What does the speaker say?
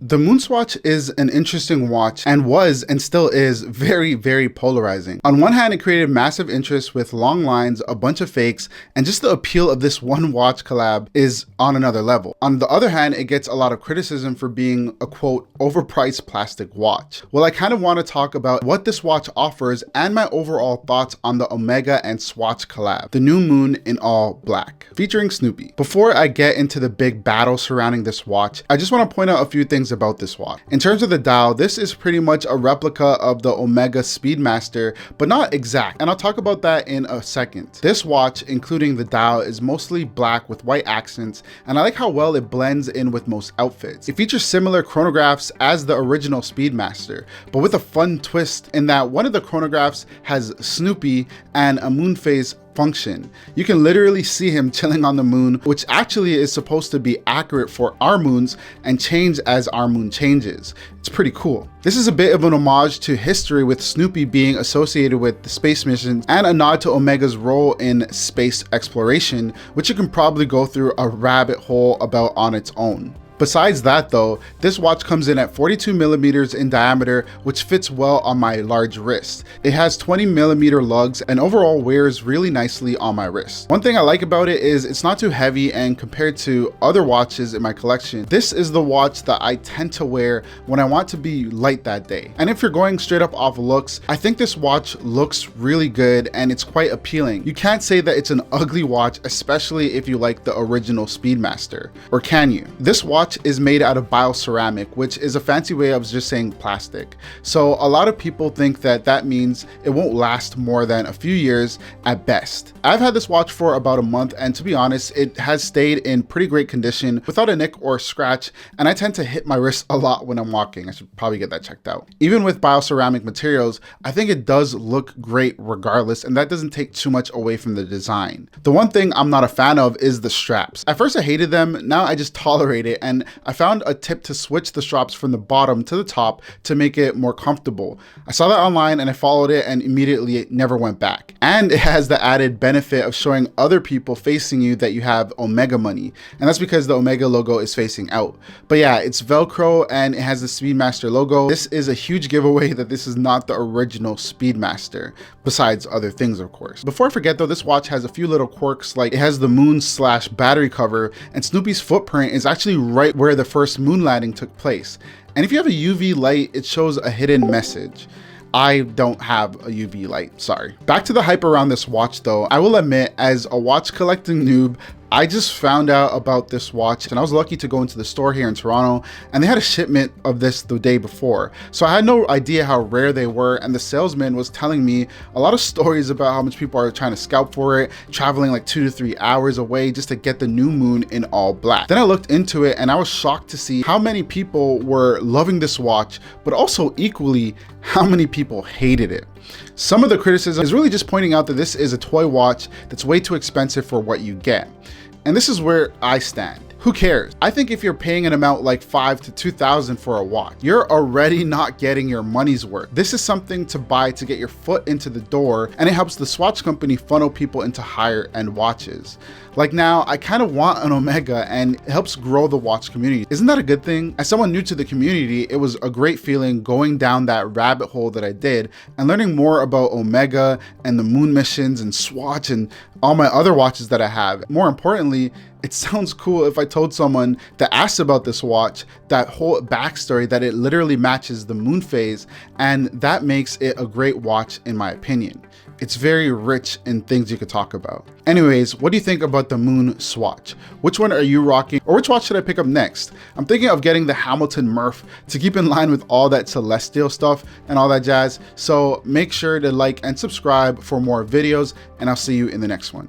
The MoonSwatch is an interesting watch and was and still is very, very polarizing. On one hand, it created massive interest with long lines, a bunch of fakes, and just the appeal of this one watch collab is on another level. On the other hand, it gets a lot of criticism for being a quote, overpriced plastic watch. Well, I kind of want to talk about what this watch offers and my overall thoughts on the Omega and Swatch collab, the new moon in all black, featuring Snoopy. Before I get into the big battle surrounding this watch, I just want to point out a few things about this watch. In terms of the dial, this is pretty much a replica of the Omega Speedmaster, but not exact, and I'll talk about that in a second. This watch, including the dial, is mostly black with white accents, and I like how well it blends in with most outfits. It features similar chronographs as the original Speedmaster, but with a fun twist in that one of the chronographs has Snoopy and a moon phase function. You can literally see him chilling on the moon, which actually is supposed to be accurate for our moons and change as our moon changes. It's pretty cool. This is a bit of an homage to history, with Snoopy being associated with the space missions, and a nod to Omega's role in space exploration, which you can probably go through a rabbit hole about on its own. Besides that though, this watch comes in at 42 millimeters in diameter, which fits well on my large wrist. It has 20 millimeter lugs and overall wears really nicely on my wrist. One thing I like about it is it's not too heavy, and compared to other watches in my collection, this is the watch that I tend to wear when I want to be light that day. And if you're going straight up off looks, I think this watch looks really good and it's quite appealing. You can't say that it's an ugly watch, especially if you like the original Speedmaster. Or can you? This watch is made out of bioceramic, which is a fancy way of just saying plastic. So a lot of people think that that means it won't last more than a few years at best. I've had this watch for about a month, and to be honest, it has stayed in pretty great condition without a nick or a scratch, and I tend to hit my wrist a lot when I'm walking. I should probably get that checked out. Even with bioceramic materials, I think it does look great regardless, and that doesn't take too much away from the design. The one thing I'm not a fan of is the straps. At first I hated them, now I just tolerate it, and I found a tip to switch the straps from the bottom to the top to make it more comfortable. I saw that online and I followed it, and immediately it never went back. And it has the added benefit of showing other people facing you that you have Omega money, and that's because the Omega logo is facing out. But yeah, it's Velcro and it has the Speedmaster logo. This is a huge giveaway that this is not the original Speedmaster, besides other things of course. Before I forget though, this watch has a few little quirks, like it has the moon/battery cover, and Snoopy's footprint is actually right where the first moon landing took place. And if you have a UV light, it shows a hidden message. I don't have a UV light, sorry. Back to the hype around this watch though, I will admit, as a watch collecting noob, I just found out about this watch, and I was lucky to go into the store here in Toronto, and they had a shipment of this the day before. So I had no idea how rare they were, and the salesman was telling me a lot of stories about how much people are trying to scalp for it, traveling like 2 to 3 hours away just to get the new moon in all black. Then I looked into it and I was shocked to see how many people were loving this watch, but also equally how many people hated it. Some of the criticism is really just pointing out that this is a toy watch that's way too expensive for what you get. And this is where I stand. Who cares? I think if you're paying an amount like $5,000 to $2,000 for a watch, you're already not getting your money's worth. This is something to buy to get your foot into the door, and it helps the Swatch company funnel people into higher end watches. Like now, I kind of want an Omega, and it helps grow the watch community. Isn't that a good thing? As someone new to the community, it was a great feeling going down that rabbit hole that I did and learning more about Omega and the moon missions and Swatch and all my other watches that I have. More importantly, it sounds cool if I told someone that asked about this watch that whole backstory, that it literally matches the moon phase, and that makes it a great watch in my opinion. It's very rich in things you could talk about. Anyways, what do you think about the MoonSwatch? Which one are you rocking, or which watch should I pick up next? I'm thinking of getting the Hamilton Murph to keep in line with all that celestial stuff and all that jazz. So make sure to like and subscribe for more videos, and I'll see you in the next one.